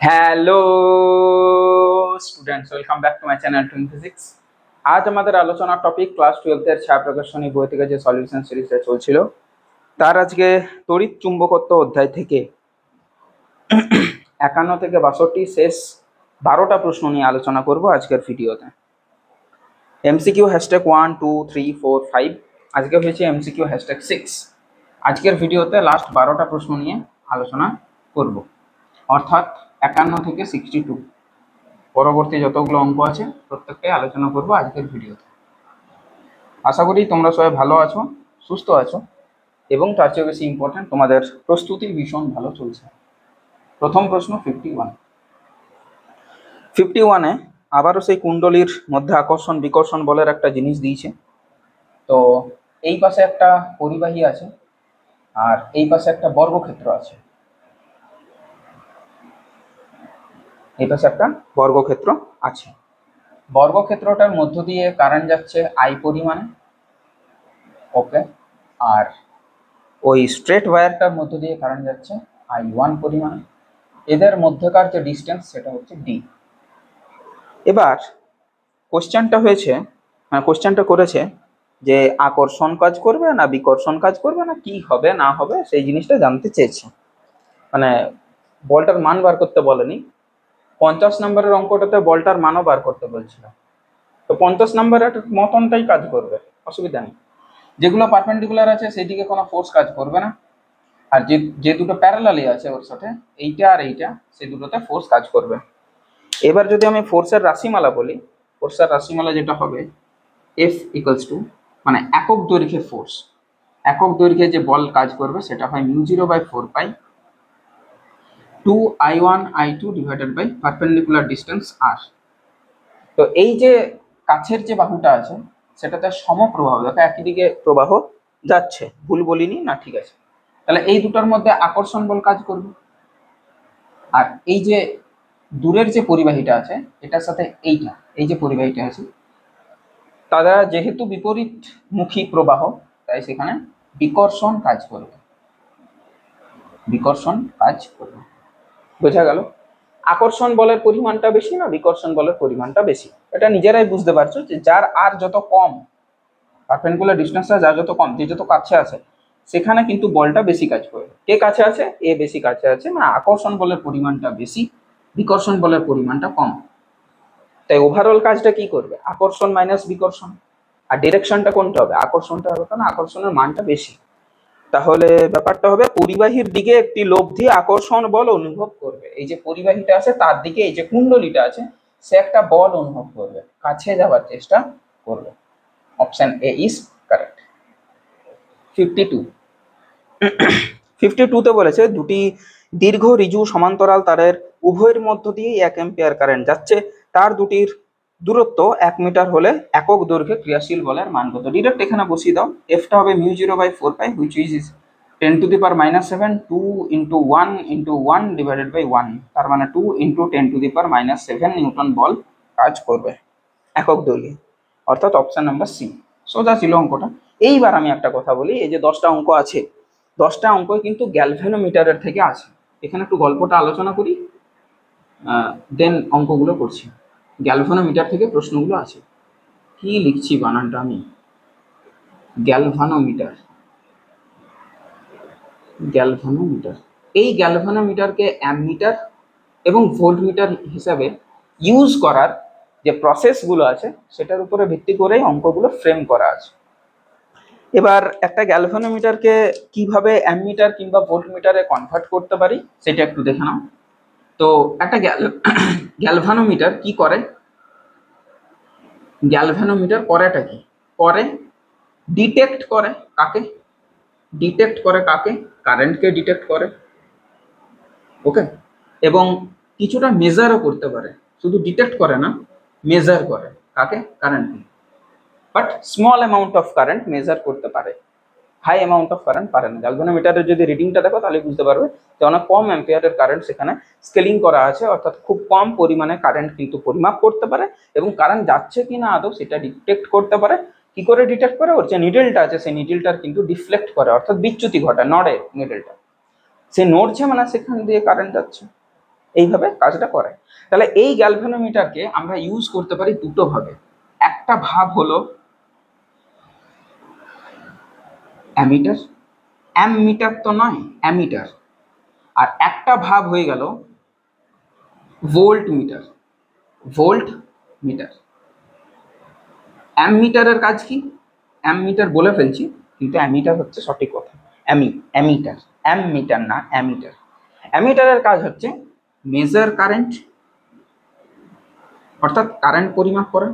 Hello students, welcome back to my channel twin physics. আজ আমাদের আলোচনার টপিক ক্লাস 12 এর ছায়া প্রকাশনী বই থেকে যে সলিউশন সিরিজটা চলছিল তার আজকে তড়িৎ চুম্বকত্ব অধ্যায় থেকে 51 থেকে 62 শেষ 12টা প্রশ্ন নিয়ে আলোচনা করব আজকের ভিডিওতে। এমসিকিউ হ্যাশট্যাগ 1 2 3 4 5, আজকে হয়েছে এমসিকিউ হ্যাশট্যাগ 6। আজকের ভিডিওতে লাস্ট 12টা প্রশ্ন নিয়ে আলোচনা করব, অর্থাৎ 51 থেকে 62 পরবর্তী যতগুলো অঙ্ক আছে প্রত্যেকটাই আলোচনা করব আজকের ভিডিওতে। আশা করি তোমরা সবাই ভালো আছো, সুস্থ আছো এবং তার চেয়ে বেশি ইম্পর্টেন্ট তোমাদের প্রস্তুতি ভীষণ ভালো চলছে। প্রথম প্রশ্ন 51-এ আবারও সেই কুণ্ডলীর মধ্যে আকর্ষণ বিকর্ষণ বলের একটা জিনিস দিয়েছে। তো এই পাশে একটা পরিবাহী আছে আর এই পাশে একটা বর্গক্ষেত্র আছে। এই পাশে একটা বর্গক্ষেত্র আছে। বর্গক্ষেত্রটার মধ্য দিয়ে কারেন্ট যাচ্ছে আই পরিমাণে, ওকে, আর ওই স্ট্রেট ওয়্যারটার মধ্য দিয়ে কারেন্ট যাচ্ছে I1 পরিমাণে। এদের মধ্যকার যে ডিস্টেন্স সেটা হচ্ছে ডি। এবার কোশ্চেনটা করেছে যে আকর্ষণ কাজ করবে না বিকর্ষণ কাজ করবে না কি হবে না হবে সেই জিনিসটা জানতে চেয়েছে। মানে বলটার মান বার করতে বলেনি। 50 নম্বরের অঙ্কটাতে বলটার মানও বার করতে বলছিল। তো 50 নম্বরের মতনটাই কাজ করবে, অসুবিধা নেই। যেগুলো পারপেন্ডিকুলার আছে সেদিকে কোনো ফোর্স কাজ করবে না, আর যে দুটো প্যারালালি আছে ওর সাথে এইটা আর এইটা, সেই দুটোতে ফোর্স কাজ করবে। এবার যদি আমি ফোর্সের রাশিমালা বলি, ফোর্সের রাশিমালা যেটা হবে এফ ইকুয়ালস টু, মানে একক দৈর্ঘ্যে ফোর্স, একক দৈর্ঘ্যে যে বল কাজ করবে সেটা হয় μ0/4 pi 2I1I2 divided by perpendicular distance R. তো এই যে কাছের যে বাহুটা আছে সেটাতে সমপ্রবাহ, দেখো একই দিকে প্রবাহ যাচ্ছে, ভুল বলিনি না? ঠিক আছে, তাহলে এই দুটোর মধ্যে আকর্ষণ বল কাজ করবে। আর এই যে দূরের যে পরিবাহীটা আছে এটার সাথে এইটা, এই যে পরিবাহীটা আছে, তারা যেহেতু বিপরীতমুখী প্রবাহ তাই সেখানে বিকর্ষণ কাজ করবে, বিকর্ষণ কাজ করবে। বোঝা গেল? আকর্ষণ বলের পরিমাণটা বেশি না বিকর্ষণ বলের পরিমাণটা বেশি, এটা নিজেরাই বুঝতে পারছো যে যার আর যত কম, পারপেন্ডিকুলার ডিস্টেন্সটা যার যত কম, যে যত কাছে আছে সেখানে কিন্তু বলটা বেশি কাজ করবে। কে কাছে আছে? এ বেশি কাছে আছে, মানে আকর্ষণ বলের পরিমাণটা বেশি, বিকর্ষণ বলের পরিমাণটা কম। তাই ওভারঅল কাজটা কি করবে? আকর্ষণ মাইনাস বিকর্ষণ। আর ডিরেকশনটা কোনটা হবে? আকর্ষণটা হবে, কারণ আকর্ষণের মানটা বেশি। তাহলে ব্যাপারটা হবে পরিবাহীর দিকে একটি লব্ধি আকর্ষণ বল অনুভব করবে। এই যে পরিবাহীটা আছে তার দিকে এই যে কুণ্ডলীটা আছে সে একটা বল অনুভব করবে, কাছে যাওয়ার চেষ্টা করবে। Option A is correct. 52 বলেছে দুটি দীর্ঘ ঋজু সমান্তরাল তারের উভয়ের মধ্য দিয়ে 1 অ্যাম্পিয়ার কারেন্ট যাচ্ছে, তার দুটির দূরত্ব 1 মিটার হলে একক দৈর্ঘ্যে ক্রিয়াশীল বলের মান কত? ডিরেক্ট এখানে বসিয়ে দাও। এফটা হবে μ0/4 হুইচ ইজ 10⁻⁷ 2 × 1 × 1 ডিভাইডেড বাই 1, তার মানে 2 × 10⁻⁷ নিউটন বল কাজ করবে একক দৈর্ঘ্যে, অর্থাৎ অপশন নাম্বার সি। সোজা ছিল অঙ্কটা। এইবার আমি একটা কথা বলি, এই যে 10টা অঙ্ক আছে 10টা অঙ্ক কিন্তু গ্যালভানোমিটারের থেকে আছে। এখানে একটু গল্পটা আলোচনা করি, দেন অঙ্কগুলো করছি। গ্যালভানোমিটার থেকে প্রশ্নগুলো আছে। কি লিখছি বানানটা আমি? Galvanometer, galvanometer. এই গ্যালভানোমিটারকে অ্যামমিটার এবং ভোল্টমিটার হিসাবে ইউজ করার যে প্রসেসগুলো আছে সেটার উপরে ভিত্তি করেই অঙ্কগুলো ফ্রেম করা আছে। এবার একটা গ্যালভানোমিটারকে কিভাবে অ্যামমিটার কিংবা ভোল্টমিটারে কনভার্ট করতে পারি সেটা একটু দেখে নাও। তো একটা গ্যালভানোমিটার কি করে? গ্যালভানোমিটার করেটা কি করে? ডিটেক্ট করে কাকে? ডিটেক্ট করে কাকে? কারেন্টকে ডিটেক্ট করে, ওকে, এবং কিছুটা মেজারও করতে পারে। শুধু ডিটেক্ট করে না, মেজার করে। কাকে? কারেন্টকে। But small amount of current measure করতে পারে, হাই অ্যামাউন্ট অফ কারেন্ট পারে না। গ্যালভানোমিটারের যদি রিডিংটা দেখো তাহলে বুঝতে পারবে যে অনেক কম অ্যাম্পিয়ারের কারেন্ট সেখানে স্কেলিং করা আছে, অর্থাৎ খুব কম পরিমাণে কারেন্ট কিন্তু পরিমাপ করতে পারে এবং কারেন্ট যাচ্ছে কিনা আদৌ সেটা ডিটেক্ট করতে পারে। কি করে ডিটেক্ট করে? ওর যে নিডেলটা আছে সেই নিডেলটার কিন্তু ডিফ্লেক্ট করে, অর্থাৎ বিচ্যুতি ঘটায়, নড়ে নিডেলটা। সে নড়ছে মানে সেখান দিয়ে কারেন্ট যাচ্ছে। এইভাবে কাজটা করে। তাহলে এই গ্যালভানোমিটারকে আমরা ইউজ করতে পারি দুটো ভাবে। একটা ভাব হলো অ্যামিটার, অ্যামমিটার তো নয়, অ্যামিটার। আর একটা ভাব হয়ে গেল ভোল্ট মিটার, ভোল্ট মিটার। অ্যামমিটারের কাজ কি? অ্যামমিটার বলে ফেলছি, কিন্তু অ্যামিটার হচ্ছে সঠিক কথা। অ্যামিটার, অ্যামমিটার না, অ্যামিটার। অ্যামিটারের কাজ হচ্ছে মেজার কারেন্ট, অর্থাৎ কারেন্ট পরিমাপ করা।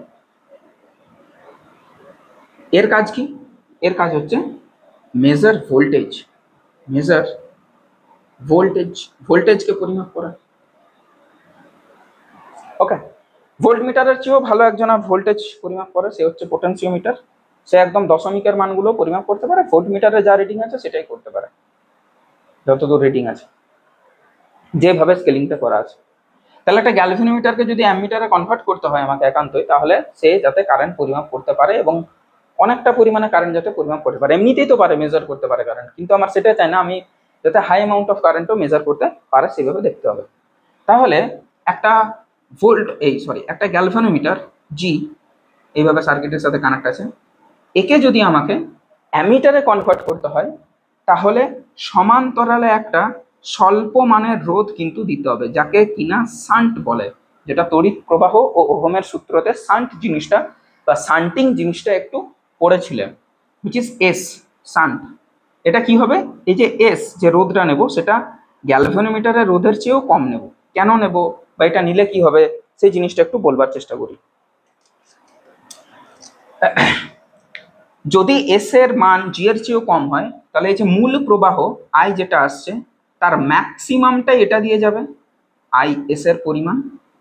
এর কাজ কি? এর কাজ হচ্ছে মেজার ভোল্টেজ, মেজার ভোল্টেজ, ভোল্টেজকে পরিমাপ করা। ওকে, ভোল্টমিটারের চেয়েও ভালো একজনা ভোল্টেজ পরিমাপ করে, সে হচ্ছে পোটেনশিওমিটার। সে একদম দশমিকের মানগুলো পরিমাপ করতে পারে, ভোল্টমিটারে যা রিডিং আছে সেটাই করতে পারে, যতদূর রিডিং আছে, যেভাবে স্কেলিংটা করা আছে। তাহলে একটা গ্যালভানোমিটারকে যদি অ্যামমিটারে কনভার্ট করতে হয় আমাকে একান্তই, তাহলে সে যাতে কারেন্ট পরিমাপ করতে পারে এবং অনেকটা পরিমাণে কারেন্ট যাতে পরিমাপ করতে পারে। এমনিতেই তো পারে, মেজার করতে পারে কারেন্ট, কিন্তু আমার সেটা চাই না, আমি যাতে হাই অ্যামাউন্ট অফ কারেন্টও মেজার করতে পারে সেভাবে দেখতে হবে। তাহলে একটা একটা গ্যালভানোমিটার জি এইভাবে সার্কিটের সাথে কানেক্ট আছে, একে যদি আমাকে অ্যামিটারে কনভার্ট করতে হয় তাহলে সমান্তরালে একটা স্বল্প মানের রোধ কিন্তু দিতে হবে, যাকে কিনা শান্ট বলে, যেটা তড়িৎ প্রবাহ ও ওহমের সূত্রতে শান্ট জিনিসটা বা শান্টিং জিনিসটা একটু পড়েছিলেন, হুইচ ইজ এস, শান্ট। এটা কি হবে? এই যে এস যে রোধটা নেব সেটা গ্যালভানোমিটারের রোধের চেয়েও কম নেব। কেন নেব বা এটা নিলে কি হবে সেই জিনিসটা একটু বলবার চেষ্টা করি। যদি এস এর মান জি এর চেয়েও কম হয় তাহলে এই যে মূল প্রবাহ আই যেটা আসছে তার ম্যাক্সিমামটাই এটা দিয়ে যাবে, আই এস এর পরিমাণ,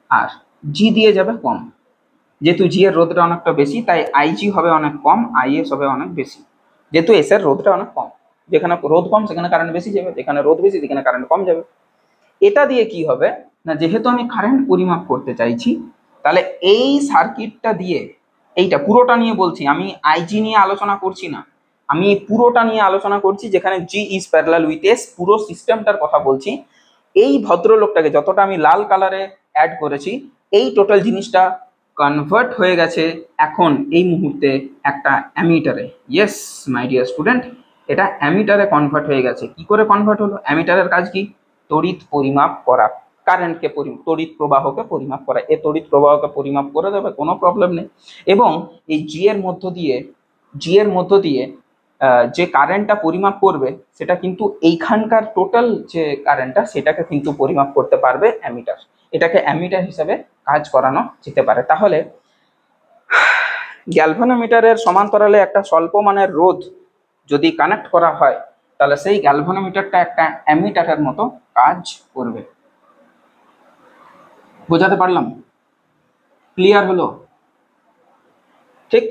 আর জি দিয়ে যাবে কম। যেহেতু জি এর রোধটা অনেকটা বেশি তাই আই জি হবে অনেক কম, আই এস হবে অনেক বেশি। যেহেতু এস এর রোধটা অনেক কম, যেখানে রোধ কম সেখানে কারেন্ট বেশি যাবে, যেখানে রোধ বেশি সেখানে কারেন্ট কম যাবে। এটা দিয়ে কি হবে না, যেহেতু আমি কারেন্ট পরিমাপ করতে চাইছি তাহলে এই সার্কিটটা দিয়ে, এইটা পুরোটা নিয়ে বলছি, আমি আইজি নিয়ে আলোচনা করছি না, আমি পুরোটা নিয়ে আলোচনা করছি যেখানে জি ইজ প্যারালাল উইথ এস, পুরো সিস্টেমটার কথা বলছি। এই ভদ্রলোকটাকে যতটা আমি লাল কালারে অ্যাড করেছি, এই টোটাল জিনিসটা কনভার্ট হয়ে গেছে এখন এই মুহূর্তে একটা অ্যামিটারে। ইয়েস মাই ডিয়ার স্টুডেন্ট, এটা অ্যামিটারে কনভার্ট হয়ে গেছে। কি করে কনভার্ট হলো? অ্যামিটারের কাজ কি? তড়িৎ পরিমাপ করা, কারেন্টকে তড়িৎ প্রবাহকে পরিমাপ করা। এ তড়িৎ প্রবাহকে পরিমাপ করে দেবে, কোনো প্রবলেম নেই। এবং এই জি এর মধ্য দিয়ে যে কারেন্টটা পরিমাপ করবে সেটা কিন্তু এইখানকার টোটাল যে কারেন্টটা সেটাকে কিন্তু পরিমাপ করতে পারবে অ্যামিটার। এটাকে অ্যামিটার হিসেবে কাজ করানো যেতে পারে। তাহলে গ্যালভানোমিটারের সমান্তরালে একটা স্বল্প মানের রোধ যদি কানেক্ট করা হয় তাহলে সেই গ্যালভানোমিটারটা একটা অ্যামিটারের মতো কাজ করবে। বোঝাতে পারলাম? ক্লিয়ার হলো? ঠিক।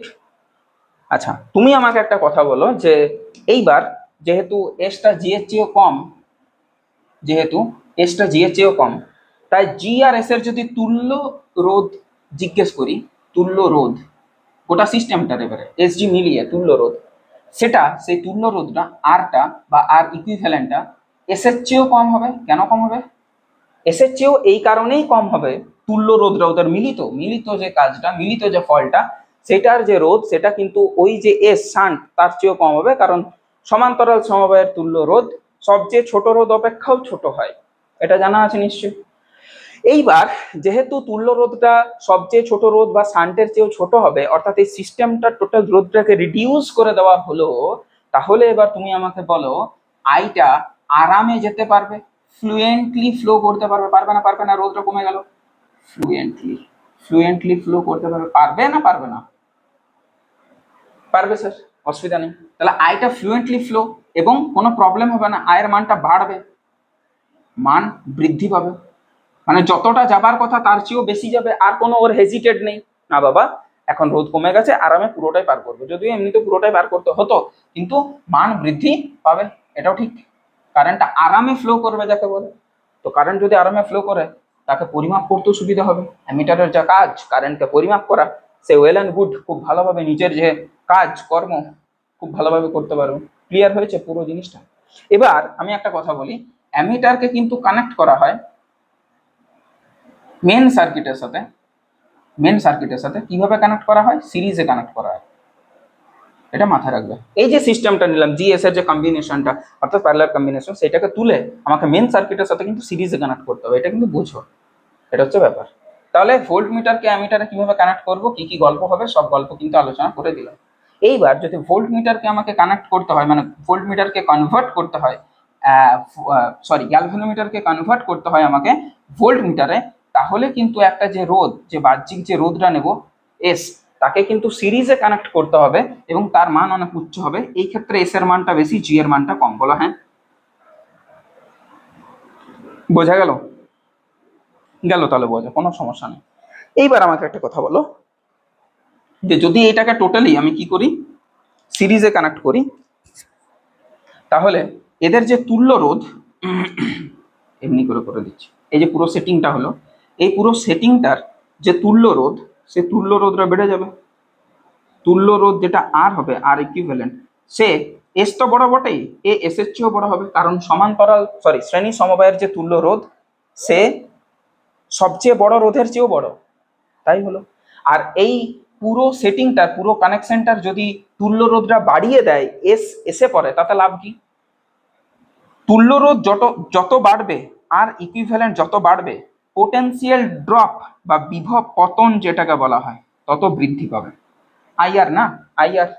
আচ্ছা, তুমি আমাকে একটা কথা বলো যে এইবার যেহেতু এসটা জি এর চেয়েও কম, তাই জি আর এস এর যদি তুল্য রোধ জিজ্ঞেস করি, তুল্য রোধ গোটা সিস্টেমটার, এবারে এস জি মিলিয়ে তুল্য রোধ, সেটা সেই তুল্য রোধটা আরটা বা আর ইকুইভ্যালেন্টটা এস এর চেয়েও কম হবে। কেন কম হবে? এস এর চেয়েও এই কারণেই কম হবে, তুল্য রোধটা ওদের মিলিত যে কাজটা, মিলিত যে ফলটা, সেটার যে রোধ সেটা কিন্তু ওই যে এস শান্ট তার চেয়েও কম হবে, কারণ সমান্তরাল সমবায়ের তুল্য রোধ সবচেয়ে ছোট রোধ অপেক্ষাও ছোট হয়, এটা জানা আছে নিশ্চয়ই। এইবার যেহেতু তুল্য রোধটা সবচেয়ে ছোট রোধ বা শান্টের চেয়েও ছোট হবে, অর্থাৎ এই সিস্টেমটা টোটাল রোধটাকে রিডিউস করে দেওয়া হলো, তাহলে এবার তুমি আমাকে বলো আইটা আরামে যেতে পারবে, ফ্লুয়েন্টলি ফ্লো করতে পারবে, পারবে না? রোধটা কমে গেল, ফ্লুয়েন্টলি ফ্লো করতে পারবে না পারবে স্যার, অসুবিধা নেই। তাহলে আইটা ফ্লুয়েন্টলি ফ্লো এবং কোনো প্রবলেম হবে না, আয়ের মানটা বাড়বে, মান বৃদ্ধি পাবে, মানে যতটা যাবার কথা তার চেয়েও বেশি যাবে, আর কোনো ওর হেজিটেট নেই না বাবা এখন রোধ কমে গেছে, আরামে পুরোটাই পার করবে। যদিও এমনিতে পুরোটাই পার করতে হতো, কিন্তু মান বৃদ্ধি পাবে, এটাও ঠিক। কারেন্টটা আরামে ফ্লো করবে যাকে বলে। তো কারেন্ট যদি আরামে ফ্লো করে তাকে পরিমাপ করতেও সুবিধা হবে। অ্যামিটারের যা কাজ কারেন্টকে পরিমাপ করা, সে ওয়েল অ্যান্ড গুড, খুব ভালোভাবে নিজের যে কাজ কর্ম খুব ভালোভাবে করতে পারবে। ক্লিয়ার হয়েছে পুরো জিনিসটা? এবার আমি একটা কথা বলি, অ্যামিটারকে কিন্তু কানেক্ট করা হয় মেন সার্কিটের সাথে কিভাবে কানেক্ট করা হয়, সিরিজে কানেক্ট করা হয়, এটা মাথায় রাখবে। এই যে সিস্টেমটা নিলাম জিএস এর যে কম্বিনেশনটা অর্থাৎ প্যারালাল কম্বিনেশন, সেটাকে তুলে আমাকে মেন সার্কিটের সাথে কিন্তু সিরিজে কানেক্ট করতে হবে, এটা কিন্তু বুঝো, এটা হচ্ছে ব্যাপার। তাহলে ভোল্ট মিটারকে অ্যামিটারে কিভাবে কানেক্ট করব, কি কি গল্প হবে, সব গল্প কিন্তু আলোচনা করে দিলাম। এইবার যদি ভোল্ট মিটারকে আমাকে কানেক্ট করতে হয়, মানে ভোল্ট মিটারকে কনভার্ট করতে হয়, গ্যালভানোমিটারকে কনভার্ট করতে হয় আমাকে ভোল্ট মিটারে, তাহলে কিন্তু একটা যে রোধ, যে বাহ্যিক যে রোধটা নেব এস, তাকে কিন্তু সিরিজে কানেক্ট করতে হবে এবং তার মান অনেক উচ্চ হবে। এই ক্ষেত্রে এস এর মানটা বেশি, জি এর মানটা কম। বলো হ্যাঁ, বোঝা গেল? গেল, তাহলে বোঝা, কোনো সমস্যা নেই। এইবার আমাকে একটা কথা বলো, যে যদি এটাকে টোটালি আমি কি করি, সিরিজে কানেক্ট করি, তাহলে এদের যে তুল্য রোধ, এমনি করে দিচ্ছি, এই যে পুরো সেটিংটা হলো, এই পুরো সেটিংটার যে তুল্য রোধ, সে তুল্য রোধটা বেড়ে যাবে। তুল্য রোধ যেটা আর হবে, আর ইকুইভ্যালেন্ট, সে এস তো বড় বটেই, এ এস এর চেয়েও বড় হবে, কারণ শ্রেণী সমবায়ের যে তুল্য রোধ, সে সবচেয়ে বড় রোধের চেয়েও বড়, তাই হলো। আর এই পুরো সেটিংটার, পুরো কানেকশনটার যদি তুল্য রোধটা বাড়িয়ে দেয়, এসে পড়ে, তাতে লাভ কি? তুল্য রোধ যত বাড়বে আর ইকুইভ্যালেন্ট যত বাড়বে, পোটেনশিয়াল ড্রপ বা বিভব পতন যেটাকে বলা হয়, তত বৃদ্ধি পাবে। আইআর না, IR,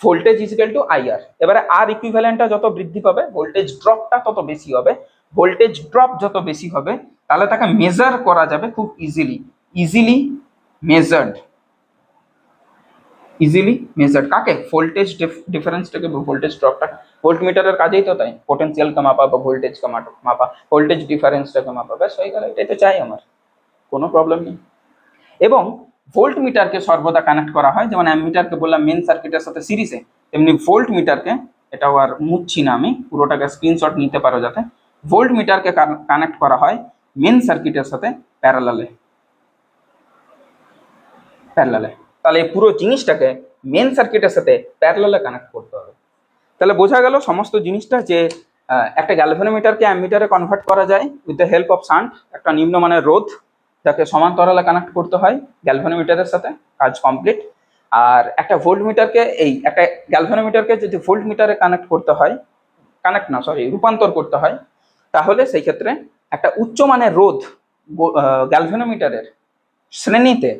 voltage equal to IR. এবারে আর ইকুইভ্যালেন্টটা যত বৃদ্ধি পাবে, ভোল্টেজ ড্রপটা তত বেশি হবে। ভোল্টেজ ড্রপ যত বেশি হবে, তাহলে তাকে মেজার করা যাবে খুব ইজিলি মেজার্ড। কাকে? ভোল্টেজ ডিফারেন্সটাকে, ভোল্টেজ ড্রপটা। ভোল্টমিটারের কাজেই তো তাই, পোটেনশিয়ালকে মাপা বা ভোল্টেজকে মাপা, ভোল্টেজ ডিফারেন্সটাকে মাপা, ব্যাস হয়ে গেল, এটাই তো চাই আমার, কোনো প্রবলেম নেই। এবং ভোল্ট মিটারকে সর্বদা কানেক্ট করা হয়, যেমন অ্যামিটারকে বললাম মেন সার্কিটের সাথে সিরিজে, তেমনি ভোল্ট মিটারকে, এটাও আর মুছছি না আমি, পুরোটাকে স্ক্রিনশট নিতে পারো যাতে, ভোল্ট মিটারকে কানেক্ট করা হয় মেন সার্কিটের সাথে প্যারালালে। তাহলে এই পুরো জিনিসটাকে মেন সার্কিটের সাথে প্যারালালে কানেক্ট করতে হবে। তাহলে বোঝা গেল সমস্ত জিনিসটা, যে একটা গ্যালভানোমিটারকে অ্যামিটারে কনভার্ট করা যায় with the help of shunt, একটা নিম্নমানের রোধ যাকে সমান্তরালে কানেক্ট করতে হয় গ্যালভানোমিটারের সাথে, কাজ কমপ্লিট। আর একটা একটা গ্যালভানোমিটারকে যদি ভোল্ট মিটারে কানেক্ট করতে হয়, রূপান্তর করতে হয়, তাহলে সেই ক্ষেত্রে একটা উচ্চমানের রোধ গ্যালভানোমিটারের শ্রেণীতে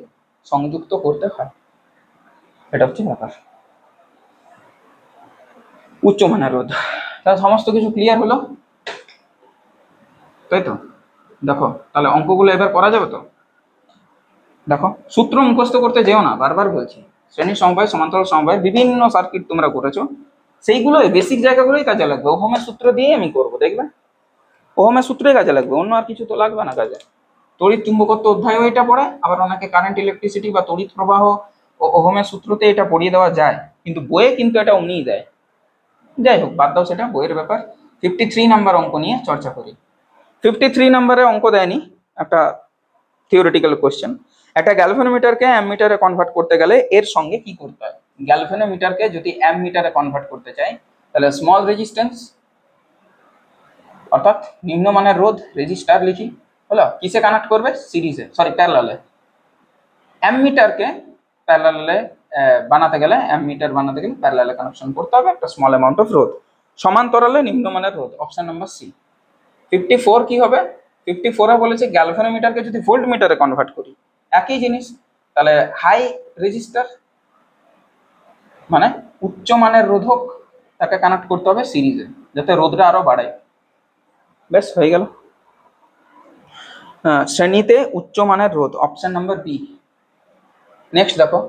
সংযুক্ত করতে হয়, এটা হচ্ছে ব্যাপার। উচ্চমানের রোধ, তাহলে সমস্ত কিছু ক্লিয়ার হলো, তাই তো? দেখো তাহলে অঙ্কগুলো এবার করা যাবে তো? দেখো, সূত্র মুখস্থ করতে যেও না, বারবার বলছি, শ্রেণী সমবায়, সমান্তরাল সমবায়ের বিভিন্ন সার্কিট তোমরা করেছো, সেইগুলো বেসিক জায়গাগুলোই কাজে লাগবে। ওহমের সূত্র দিয়েই আমি করবো, দেখবে ওহমের সূত্রই কাজে লাগবে, অন্য আর কিছু তো লাগবে না কাজে। তড়িৎ চুম্বকত্ব অধ্যায়ও এটা পড়ায়, আবার অনেকে কারেন্ট ইলেকট্রিসিটি বা তড়িৎ প্রবাহ ও ওহমের সূত্রতে এটা পড়িয়ে দেওয়া যায়, কিন্তু বইয়ে কিন্তু এটা অমনিই দেয়। যাই হোক, বাদ দাও সেটা, বইয়ের ব্যাপার। 53 নাম্বার অঙ্ক নিয়ে চর্চা করি। 53 নম্বরে অঙ্ক দেয়নি, একটা থিওরিটিক্যাল কোশ্চেন। একটা গ্যালভানোমিটারকে অ্যামমিটারে কনভার্ট করতে গেলে এর সঙ্গে কি করতে হয়? গ্যালভানোমিটারকে যদি অ্যামমিটারে কনভার্ট করতে চাই, তাহলে স্মল রেজিস্ট্যান্স অর্থাৎ নিম্নমানের রোধ, রেজিস্টার লিখি, হলো, কিসে কানেক্ট করবে? সিরিজে, প্যারালালে। অ্যামমিটারকে প্যারালালে বানাতে গেলে প্যারালালে কানেকশন করতে হবে একটা স্মল অ্যামাউন্ট অফ রোধ। সমান্তরালে নিম্নমানের রোধ, অপশন নাম্বার সি। 54 কি হবে? 54 বলেছে গ্যালভানোমিটারকে যদি ভোল্ট মিটারে কনভার্ট করি, একই জিনিস, তাহলে হাই রেজিস্টার মানে উচ্চমানের রোধক, তাকে কানেক্ট করতে হবে সিরিজে, যাতে রোধটা আরো বাড়ে। বেশ, হয়ে গেল। শ্রেণীতে উচ্চমানের রোধ, অপশন নাম্বার বি। নেক্সট দেখো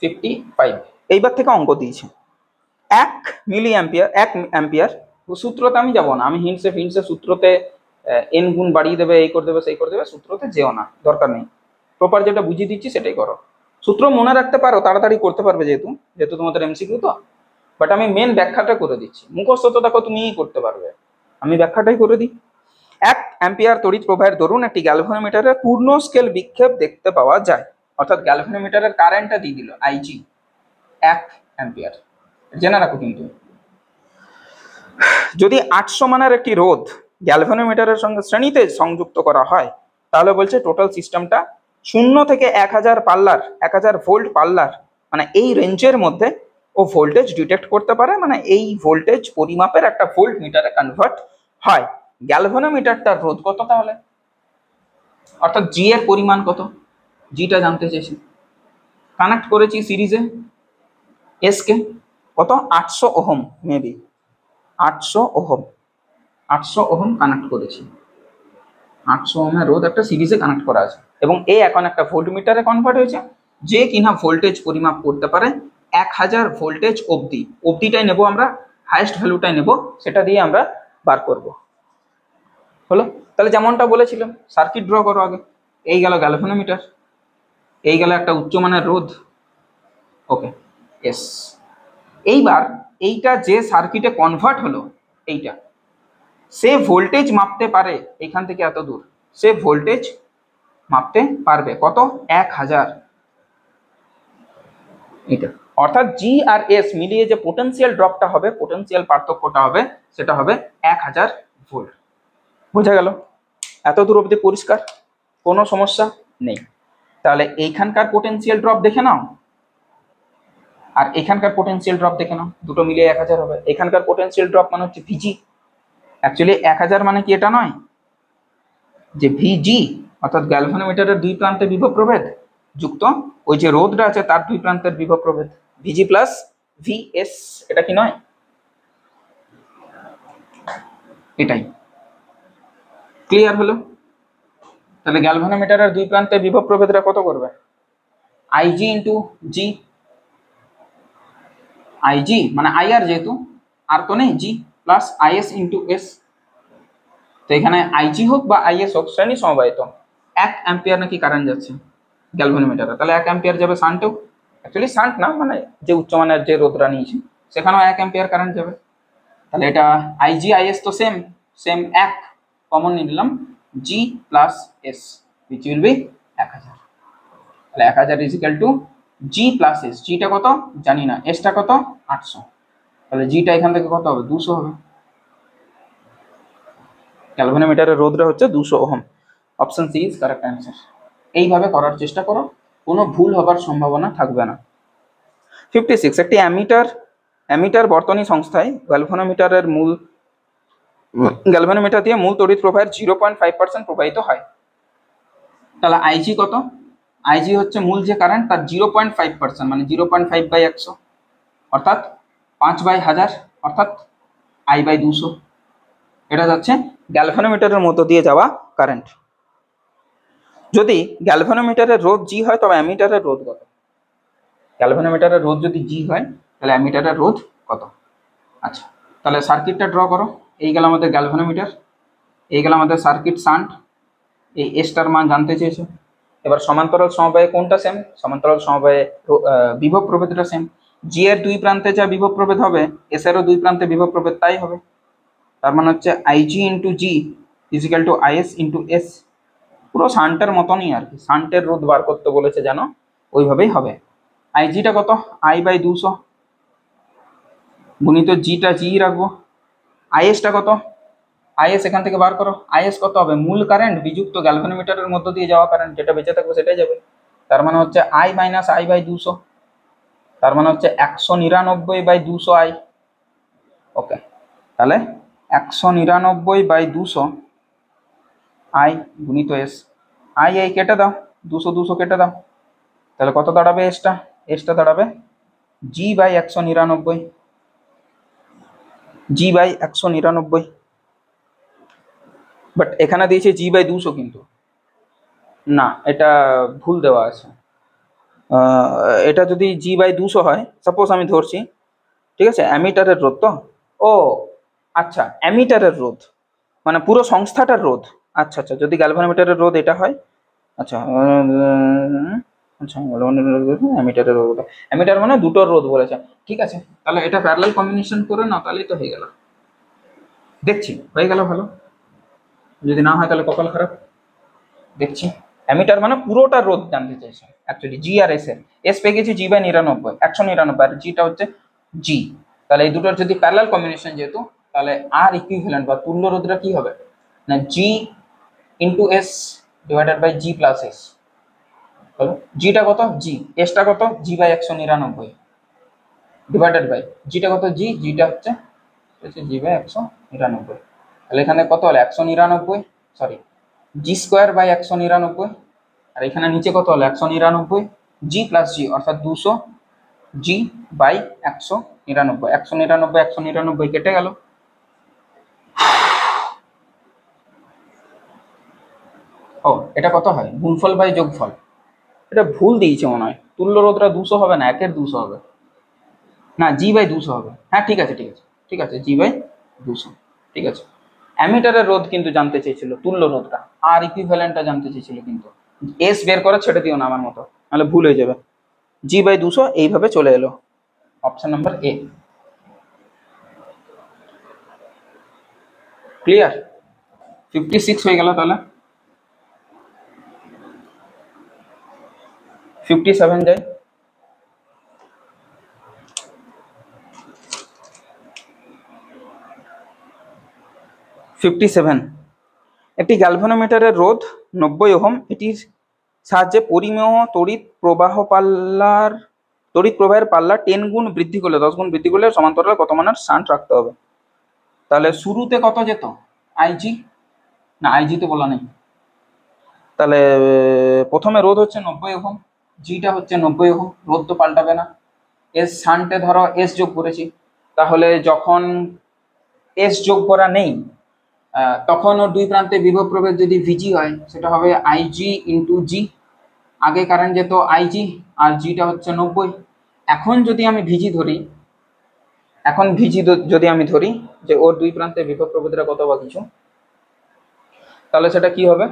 55, এইবার থেকে অঙ্ক দিয়েছে 1 মিলি অ্যাম্পিয়ার, 1 অ্যাম্পিয়ার। সূত্রতে আমি যাবো না, আমি হিন্টসে সূত্রতে এন গুণ বাড়িয়ে দেবে, এই করে দেবে, সেই করে দেবে, সূত্রতে যেও না, দরকার নেই। প্রপার যেটা বুঝিয়ে দিচ্ছি সেটাই করো। সূত্র মনে রাখতে পারো, তাড়াতাড়ি করতে পারবে, যেহেতু তোমাদের এমসিকিউ তো। বাট আমি মেন ব্যাখ্যাটা করে দিচ্ছি, মুখস্থ তো দেখো তুমিই করতে পারবে, আমি ব্যাখ্যাটাই করে দিই। 1 অ্যাম্পিয়ার তড়িৎ প্রবাহের দরুন একটি গ্যালভানোমিটারের পূর্ণ স্কেল বিক্ষেপ দেখতে পাওয়া যায়, অর্থাৎ গ্যালভানোমিটারের কারেন্টটা দিয়ে দিল আইজি 1 অ্যাম্পিয়ার, জেনে রাখো। কিন্তু যদি 800 মানের একটি রোধ গ্যালভানোমিটারের সঙ্গে শ্রেণীতে সংযুক্ত করা হয়, তাহলে বলছে টোটাল সিস্টেমটা 0 থেকে 1000 পাল্লার, 1000 ভোল্ট পাল্লার, মানে এই রেঞ্জের মধ্যে ও ভোল্টেজ ডিটেক্ট করতে পারে, মানে এই ভোল্টেজ পরিমাপের একটা ভোল্ট মিটারে কনভার্ট হয়। গ্যালভানোমিটারটার রোধ কত তাহলে, অর্থাৎ জি এর পরিমাণ কত, জিটা জানতে চেয়েছি। কানেক্ট করেছি সিরিজে এস কে, কত 800 ohm, maybe 800 ohm, 800 ohm connect করেছি। 800 ওহমের রোধ একটা সিরিজে কানেক্ট করা আছে, এবং এ এখন একটা ভোল্ট মিটারে কনভার্ট হয়েছে, যে কিনা ভোল্টেজ পরিমাপ করতে পারে 1000 ভোল্টেজ অবধি। অবধিটাই নেব আমরা, হাইয়েস্ট ভ্যালুটাই নেব, সেটা দিয়ে আমরা বার করব। হলো? তাহলে যেমনটা বলেছিলাম, সার্কিট ড্র করো আগে। এই গেল গ্যালভানোমিটার, এই গেল একটা উচ্চমানের রোধ, ওকে এস। এইবার এইটা যে সার্কিটে কনভার্ট হলো, এইটা সে ভোল্টেজ মাপতে পারে, এইখান থেকে এত দূর সে ভোল্টেজ মাপতে পারবে কত, 1000। এটা অর্থাৎ জি আর এস মিলিয়ে যে পোটেনশিয়াল ড্রপটা হবে, পোটেনশিয়াল পার্থক্যটা হবে, সেটা হবে 1000 ভোল্ট। বোঝা গেল? এত দূর অবধি পরিষ্কার, কোনো সমস্যা নেই। তাহলে এইখানকার পোটেনশিয়াল ড্রপ দেখে নাও, আর এখানকার পোটেনশিয়াল ড্রপ দেখে নাও, দুটো মিলিয়ে 1000 হবে। এখানকার পোটেনশিয়াল ড্রপ মানে হচ্ছে ভিজি, অ্যাকচুয়ালি 1000 মানে কি এটা নয় যে ভিজি, অর্থাৎ গ্যালভানোমিটারের দুই প্রান্তে বিভব প্রভেদ যুক্ত ওই যে রোধটা আছে তার দুই প্রান্তের বিভব প্রভেদ, ভিজি প্লাস ভিএস, এটা কি নয়? এটাই ক্লিয়ার হলো? তাহলে গ্যালভানোমিটারের দুই প্রান্তে বিভব প্রভেদটা কত করবে, আইজি ইন্টু জি, আইজি মানে আইআর, যেহেতু আর তো নেই জি, প্লাস আইএস ইন্টু এস। তো এখানে আইজি হোক বা আইএস হোক শ্রেণী সমবায়িত, 1 অ্যাম্পিয়ার নাকি কারেন্ট যাচ্ছে গ্যালভানোমিটারে, তাহলে 1 অ্যাম্পিয়ার যাবে শান্টেও, অ্যাকচুয়ালি শান্ট না, মানে যে উচ্চমানের যে রোধটা নিয়েছি সেখানেও 1 অ্যাম্পিয়ার কারেন্ট যাবে। তাহলে এটা আইজি আইএস তো সেম সেম, 1 কমন নিয়ে নিলাম, G plus S which will be 1000। তাহলে 1000 is equal to G plus S, জিটা কত জানি না, এসটা কত 800, তাহলে জিটা এখান থেকে কত হবে 200 হবে। গ্যালভানোমিটারের রোধটা হচ্ছে 200 ohm. Option C is correct answer. এইভাবে করার চেষ্টা করো, কোনো ভুল হবার সম্ভাবনা থাকবে না। 56, একটি অ্যামিটার বর্তনী সংস্থায় গ্যালভানোমিটার দিয়ে মূল তড়িৎ প্রবাহের 0.5% প্রবাহিত হয়। তাহলে আইজি কত, আইজি হচ্ছে মূল যে কারেন্ট তার 0.5%, মানে 0.5/100, অর্থাৎ 5/1000, অর্থাৎ I/200। এটা যাচ্ছে গ্যালভানোমিটারের মধ্য দিয়ে যাওয়া কারেন্ট। যদি গ্যালভানোমিটারের রোধ জি হয় তবে অ্যামিটারের রোধ কত? গ্যালভানোমিটারের রোধ যদি জি হয় তাহলে অ্যামিটারের রোধ কত? আচ্ছা, তাহলে সার্কিটটা ড্র করো। এই গেল আমাদের গ্যালভানোমিটার, এই গেল আমাদের সার্কিট শান্ট, এই এসটার মান জানতে চেয়েছে। এবার সমান্তরাল সমবায়ে কোনটা সেম, সমান্তরাল সমবায়ে বিভব প্রভেদটা সেম। জি এর দুই প্রান্তে যা বিভব প্রভেদ হবে, এস এরও দুই প্রান্তে বিভব প্রভেদ তাই হবে। তার মানে হচ্ছে IG into G equal to IS into S, পুরো শান্টের মতনই আর কি, শান্টের রোধ বার করতে বলেছে জানো, ওইভাবেই হবে। আইজিটা কত, I/200 গুণিত জিটা জি রাখবো। আইএসটা কত, আইএস এখান থেকে বার করো, আইএস কত হবে, মূল কারেন্ট বিযুক্ত গ্যালভানোমিটারের মধ্য দিয়ে যাওয়া কারেন্ট, যেটা বেঁচে থাকবে সেটাই যাবে। তার মানে হচ্ছে I মাইনাস I/200, তার মানে হচ্ছে 199/200 I। ওকে, তাহলে 199/200 I গুণিত এস, এই কেটে দাও, 200 কেটে দাও, তাহলে কত দাঁড়াবে এসটা, এসটা দাঁড়াবে G/199, G/199। বাট এখানে দিয়েছে G/200, কিন্তু না, এটা ভুল দেওয়া আছে। এটা যদি G/200 হয়, সাপোজ আমি ধরছি, ঠিক আছে, অ্যামিটারের রোধ তো, ও আচ্ছা অ্যামিটারের রোধ মানে পুরো সংস্থাটার রোধ, আচ্ছা আচ্ছা, যদি গ্যালভানোমিটারের রোধ এটা হয়, আচ্ছা আচ্ছা অ্যামিটারের রোধ, অ্যামিটার মানে দুটোর রোধ বলেছে, ঠিক আছে। তাহলে এটা প্যারালাল কম্বিনেশন করে নাও, তাহলেই তো হয়ে গেল। দেখছি হয়ে গেল, ভালো। যদি না হয় তাহলে কপাল খারাপ। দেখছি অ্যামিটার মানে পুরোটা রোধ জানতে চাইছে অ্যাকচুয়ালি, জি আর এস এর। এস পেয়ে গেছি G/99, 199, আর জিটা হচ্ছে জি। তাহলে এই দুটোর যদি প্যারালাল কম্বিনেশন যেহেতু, তাহলে আর ইকুইভ্যালেন্ট বা তুল্য রোধটা কি হবে না, G into S, divided by G plus S. বলো জিটা কত, জি, এসটা কত, জি বাই 199 ডিভাইডেড বাই জিটা কত, জিটা হচ্ছে জি বাই 199। তাহলে এখানে কত হলো 199, সরি জি স্কোয়ার বাই 199, আর এখানে নিচে কত হলো 199 জি প্লাস জি অর্থাৎ 200 জি বাই 199। 199 199 কেটে গেল। ও এটা কত হয়, গুণফল বাই যোগফল। এটা ভুল দিয়েছে মনে হয়, তুল্য রোধটা 200 হবে না, 1-এর 200 হবে, না জি বাই 200 হবে। হ্যাঁ ঠিক আছে ঠিক আছে ঠিক আছে, জি বাই 200, ঠিক আছে। অ্যামিটারের রোধ কিন্তু জানতে চেয়েছিল, তুল্য রোধটা, আর ইকুইভ্যালেন্টটা জানতে চেয়েছিল, কিন্তু এস বের করে ছেড়ে দিও না আমার মতো, নাহলে ভুল হয়ে যাবে। জি বাই 200 এইভাবে চলে এলো, অপশন নাম্বার এ। ক্লিয়ার? 56 হয়ে গেল, তাহলে 57 যায়। একটি গ্যালভানোমিটারের রোধ 90 ওহম। এটির সাহায্যে পরিমেয় তড়িৎ প্রবাহের পাল্লা 10 গুণ বৃদ্ধি করলে, 10 গুণ বৃদ্ধি করলে সমান্তরালে কত মানের শান্ট রাখতে হবে। তাহলে শুরুতে কত যেত, আইজি, না আইজি তো বলা নেই। তাহলে প্রথমে রোধ হচ্ছে 90 ওহম, জিটা হচ্ছে 90 ওহম, রোধ তো পাল্টাবে না। এস শান্টে ধরো এস যোগ করেছি, তাহলে যখন এস যোগ করা নেই তখন ওর দুই প্রান্তে বিভব প্রভেদ যদি ভিজি হয় সেটা হবে আইজি ইন্টু জি। আগে কারেন্ট যেত আইজি, আর জিটা হচ্ছে 90। এখন যদি আমি ভিজি ধরি, যদি আমি ধরি যে ওর দুই প্রান্তে বিভব প্রভেদটা কত বা কিছু, তাহলে সেটা কি হবে,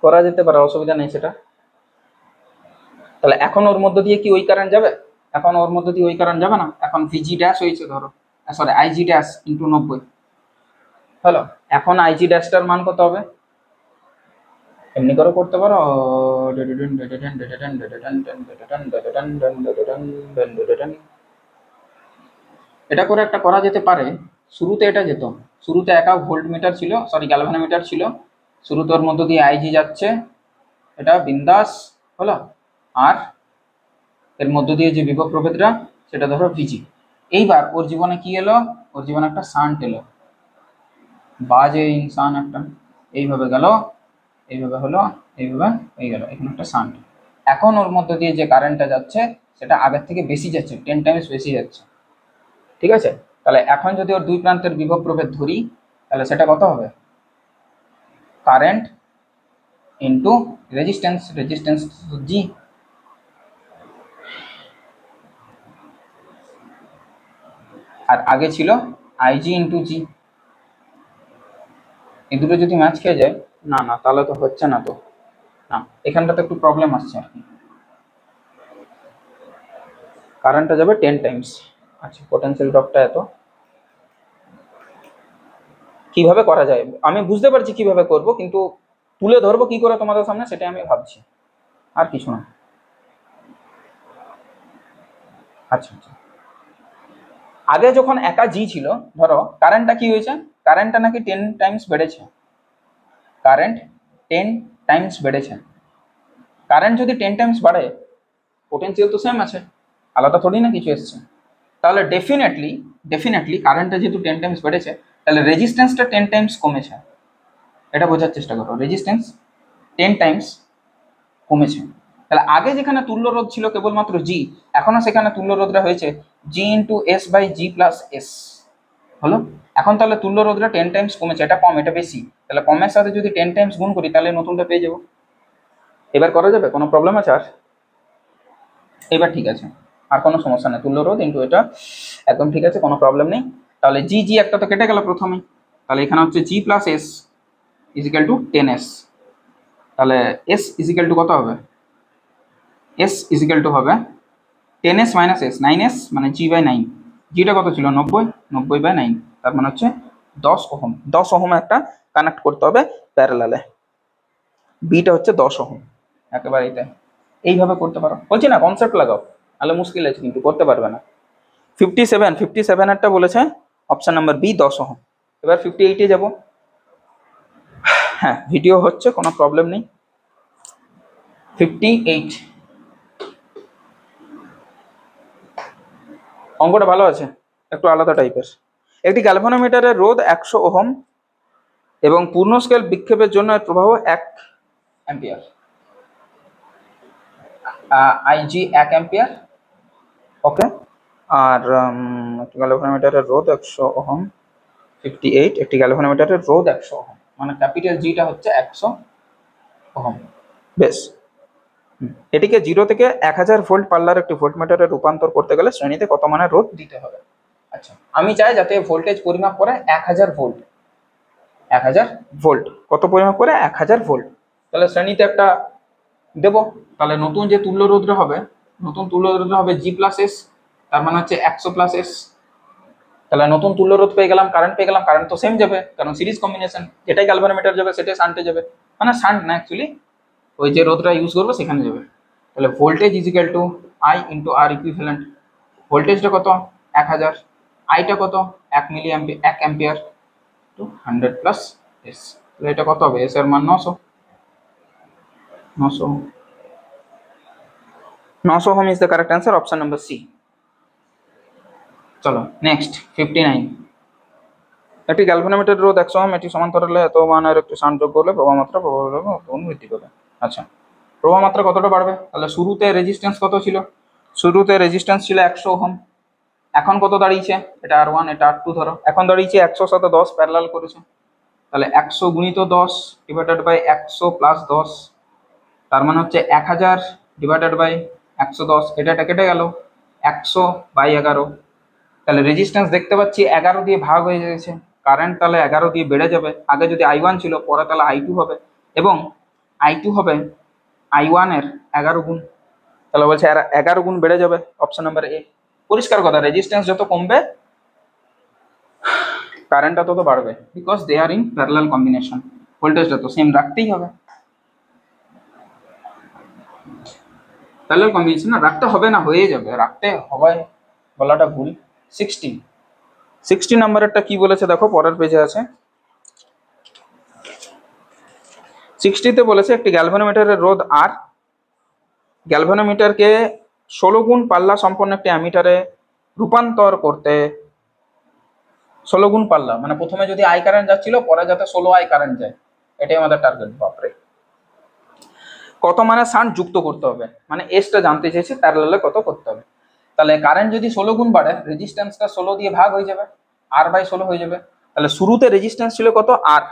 করা যেতে পারে, অসুবিধা নেই সেটা। তাহলে এখন ওর মধ্য দিয়ে কি ওই কারেন্ট যাবে, এখন ওর মধ্য দিয়ে ওই কারেন্ট যাবে না, এখন ভিজি ড্যাশ হয়েছে ধরো, সরি আইজি ড্যাশ ইন্টু 90। হলো, এখন আইজি ড্যাশটার মান কত হবে, এমনি করে করতে পারো, এটা করে একটা করা যেতে পারে। শুরুতে এটা যেত, শুরুতে একা ভোল্ট মিটার ছিল, সরি গ্যালভানোমিটার ছিল, শুরুতে ওর মধ্য দিয়ে আইজি যাচ্ছে, এটা বিন্দাস হলো, আর এর মধ্য দিয়ে যে বিভব প্রভেদটা সেটা ধরো ভিজি। এইবার ওর জীবনে কি এলো, ওর জীবনে একটা শান্ট এলো, বাজে ইনসান একটা, এইভাবে গেল, এইভাবে হলো, এইভাবে হয়ে গেল, এখানে একটা শান্ট। এখন ওর মধ্য দিয়ে যে কারেন্টটা যাচ্ছে সেটা আগের থেকে বেশি যাচ্ছে, 10 টাইমস বেশি যাচ্ছে, ঠিক আছে। তাহলে এখন যদি ওর দুই প্রান্তের বিভব প্রভেদ ধরি, তাহলে সেটা কত হবে, কারেন্ট ইন্টু রেজিস্ট্যান্স, রেজিস্ট্যান্স জি। আর আগে ছিল আইজি ইন্টু জি, এই দুটো যদি ম্যাচ খেয়ে যায়, না না তাহলে তো হচ্ছে না, তো না এখানটাতে একটু প্রবলেম আসছে আর কি, কারেন্টটা যাবে 10 টাইমস। আচ্ছা পোটেনশিয়াল ড্রপটা এত কিভাবে করা যায় আমি বুঝতে পারছি কিভাবে করব, কিন্তু তুলে ধরবো কি করে তোমাদের সামনে সেটাই আমি ভাবছি, আর কিছু না। আচ্ছা আচ্ছা, আগে যখন একা জি ছিল, ধরো কারেন্টটা কি হয়েছে, কারেন্টটা নাকি 10 টাইমস বেড়েছে, কারেন্ট 10 টাইমস বেড়েছে। কারেন্ট যদি 10 টাইমস বাড়ে, পোটেনশিয়াল তো সেম আছে, আলাদা থোড়ি না কিছু এসছে, তাহলে ডেফিনেটলি কারেন্টটা যেহেতু 10 টাইমস বেড়েছে, তাহলে রেজিস্ট্যান্সটা 10 টাইমস কমেছে। এটা বোঝার চেষ্টা করো, রেজিস্ট্যান্স 10 টাইমস কমেছে। তাহলে আগে যেখানে তুল্য রোধ ছিল কেবলমাত্র জি, এখনো সেখানে তুল্য রোধটা হয়েছে G into S by G plus S হলো। এখন তাহলে তুল্য রোধটা 10 টাইমস কমেছে, এটা কম এটা বেশি, তাহলে কমের সাথে যদি 10 টাইমস গুণ করি তাহলে নতুনটা পেয়ে যাবো। এবার করা যাবে, কোনো প্রবলেম আছে আর? এবার ঠিক আছে, আর কোনো সমস্যা নেই, তুল্য রোধ ইন্টু এটা একদম ঠিক আছে, কোনো প্রবলেম নেই। তাহলে জি জি একটা তো কেটে গেল প্রথমেই, তাহলে এখানে হচ্ছে G plus S equal to 10s। তাহলে এস ইজিক্যাল টু কত হবে, এস ইজিক্যাল টু হবে 10s মাইনাস এস, 9s মানে জি বাই 9, জিটা কত ছিল 90, 90 বাই 9, তার মানে হচ্ছে 10 ওহম। 10 ওহম একটা কানেক্ট করতে হবে প্যারালালে, বিটা হচ্ছে 10 ওহম, একেবারে এটাই, এইভাবে করতে পারো, বলছি না কনসেপ্ট লাগাও, তাহলে মুশকিল আছে কিন্তু করতে পারবে না। 57 একটা বলেছে অপশন নাম্বার বি 10 ওহম। এবার 58-এ যাব, হ্যাঁ ভিডিও হচ্ছে, কোনো প্রবলেম নেই। 58, অঙ্কটা ভালো আছে, একটু আলাদা টাইপের। একটি গ্যালভানোমিটারের রোধ 100 ওহম এবং পূর্ণ স্কেল বিক্ষেপের জন্য এর প্রবাহ 1 অ্যাম্পিয়ার, আইজি 1 অ্যাম্পিয়ার। ওকে, আর একটি গ্যালভানোমিটারের রোধ 100 ওহম, 58, একটি গ্যালভানোমিটারের রোধ 100 ওহম, মানে ক্যাপিটাল জিটা হচ্ছে 100 ওহম। বেশ, এটিকে 0 থেকে 1000 ভোল্ট পাল্লার একটি ভোল্টমিটারে রূপান্তর করতে গেলে শ্রেণীতে কত মানের রোধ দিতে হবে? আচ্ছা, আমি চাই যাতে ভোল্টেজ পরিমাপ করে 1000 ভোল্ট, 1000 ভোল্ট কত পরিমাপ করে 1000 ভোল্ট, তাহলে শ্রেণীতে একটা দেব। তাহলে নতুন যে তুল্য রোধটা হবে, নতুন তুল্য রোধটা হবে জি প্লাস এস, তার মানে হচ্ছে 100 প্লাস এস। তাহলে নতুন তুল্য রোধ পেয়ে গেলাম, কারেন্ট পেয়ে গেলাম, কারেন্ট তো সেম যাবে কারণ সিরিজ কম্বিনেশন, যেটাই গ্যালভানোমিটার যাবে সেটাই শান্টে যাবে, মানে শান্ট না অ্যাকচুয়ালি ওই যে রোধটা ইউজ করবো সেখানে যাবে। তাহলে voltage is equal to I into R equivalent. ভোল্টেজটা কত 1000, আইটা কত 1 milli ampere, 1 ampere to 100 plus S. তাহলে এটা কত হবে, এস এর মান 900, 900 ohm is the correct answer, option number C. চলো নেক্সট 59। একটি গ্যালভানোমিটার রোধ 100 ওহম, এটি সমান্তরালে এত মানের একটি শান্ট যোগ করলে প্রবাহ মাত্রা বৃদ্ধি পাবে। আচ্ছা, প্রবাহ মাত্রা কতটা বাড়বে? তাহলে শুরুতে রেজিস্ট্যান্স কত ছিল? শুরুতে রেজিস্ট্যান্স ছিল 100 ওহম, এখন কত দাঁড়িয়েছে? এটা R1, এটা R2 ধরো, এখন দাঁড়িয়েছে 100 সাথে 10 প্যারালাল করেছে, তাহলে 100 গুণিত 10 ডিভাইডেড বাই 100 প্লাস 10, তার মানে হচ্ছে 1000 ডিভাইডেড বাই 110, এটা কেটে গেল 100 বাই 11। তাহলে রেজিস্ট্যান্স দেখতে পাচ্ছি 11 দিয়ে ভাগ হয়ে গেছে, কারেন্ট তাহলে 11 দিয়ে বেড়ে যাবে। আগে যদি I1 ছিল, পরে তাহলে I2 হবে, এবং I2 হবে I1 এর 11 গুণ, তাহলে বলছে 11 গুণ বেড়ে যাবে, অপশন নাম্বার এ। পরিষ্কার কথা, রেজিস্ট্যান্স যত কমবে কারেন্টটা তত বাড়বে, because they are in parallel combination, ভোল্টেজটা তো সেম রাখতেই হবে। প্যারালাল কম্বিনেশন না রাখতে হবে না, হয়ে যাবে, রাখতে হবে বলাটা ভুল। 60 নাম্বারেরটা কি বলেছে দেখো, পরের পেজে আছে। 60তে বলেছে একটি গ্যালভানোমিটারের রোধ আর, গ্যালভানোমিটারকে 16 গুণ পাল্লা সম্পন্ন একটি অ্যামিটারে রূপান্তর করতে, 16 গুণ পাল্লা মানে প্রথমে যদি আই কারেন্ট যাচ্ছিল, পরে যাতে 16 আই কারেন্ট যায়, এটাই আমাদের টার্গেট। বাপরে, কত মানে শান্ট যুক্ত করতে হবে, মানে এসটা জানতে চেয়েছে প্যারালালে কত করতে হবে। তাহলে কারেন্ট যদি 16 গুণ বাড়ে, রেজিস্ট্যান্সটা 16 দিয়ে ভাগ হয়ে যাবে, আর বাই 16 হয়ে যাবে। তাহলে শুরুতে রেজিস্ট্যান্স ছিল কত আর,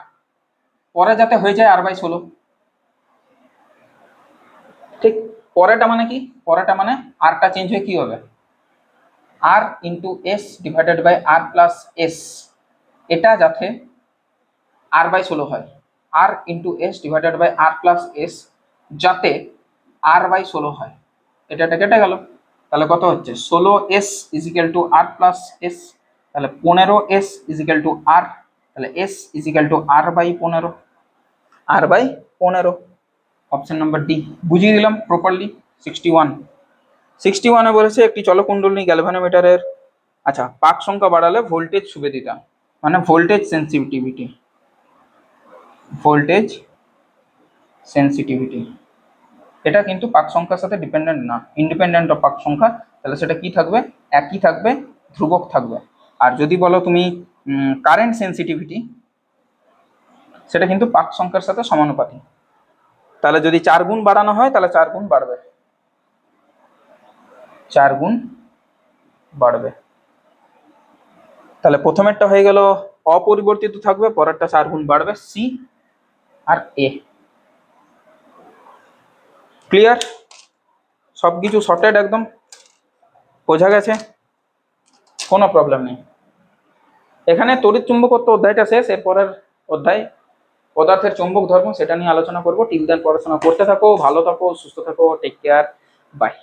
পরে যাতে হয়ে যায় আর বাই 16, ঠিক। পরেটা মানে কি, পরেটা মানে আরটা চেঞ্জ হয়ে কি হবে, R into S divided by R plus S, এটা যাতে আর বাই 16 হয়, R into S divided by R plus S যাতে আর বাই 16 হয়, এটা কেটে গেল। তাহলে কত হচ্ছে 16s equal to R plus S, তাহলে 15s ইজিক্যাল টু আর, তাহলে S equal to R by 15, R by 15, option number D বুঝিয়ে দিলাম প্রপারলি। 61 বলেছে একটি চলকুণ্ডলী গ্যালভানোমিটারের, আচ্ছা পাক সংখ্যা বাড়ালে ভোল্টেজ সুবেদিতা, মানে ভোল্টেজ সেন্সিটিভিটি, ভোল্টেজ সেন্সিটিভিটি, এটা কিন্তু পাক সংখ্যার সাথে ডিপেন্ডেন্ট না, ইন্ডিপেন্ডেন্ট অফ পাক সংখ্যা, তাহলে সেটা কি থাকবে, একই থাকবে, ধ্রুবক থাকবে। আর যদি বলো তুমি কারেন্ট সেন্সিটিভিটি, সেটা কিন্তু পাক সংখ্যার সাথে সমানুপাতিক, তাহলে যদি 4 গুণ বাড়ানো হয় তাহলে 4 গুণ বাড়বে, 4 গুণ বাড়বে। তাহলে প্রথমেরটা হয়ে গেল অপরিবর্তিত থাকবে, পরেরটা 4 গুণ বাড়বে, সি আর এ। ক্লিয়ার, সবকিছু শর্টেড একদম বোঝা গেছে, কোনো প্রবলেম নেই। এখানে তড়িৎ চুম্বকত্ব অধ্যায়টা শেষ, এরপরের অধ্যায় পদার্থের চৌম্বক ধর্ম, সেটা নিয়ে আলোচনা করবো। টিল দেন পড়াশোনা করতে থাকো, ভালো থাকো, সুস্থ থাকো, টেক কেয়ার, বাই।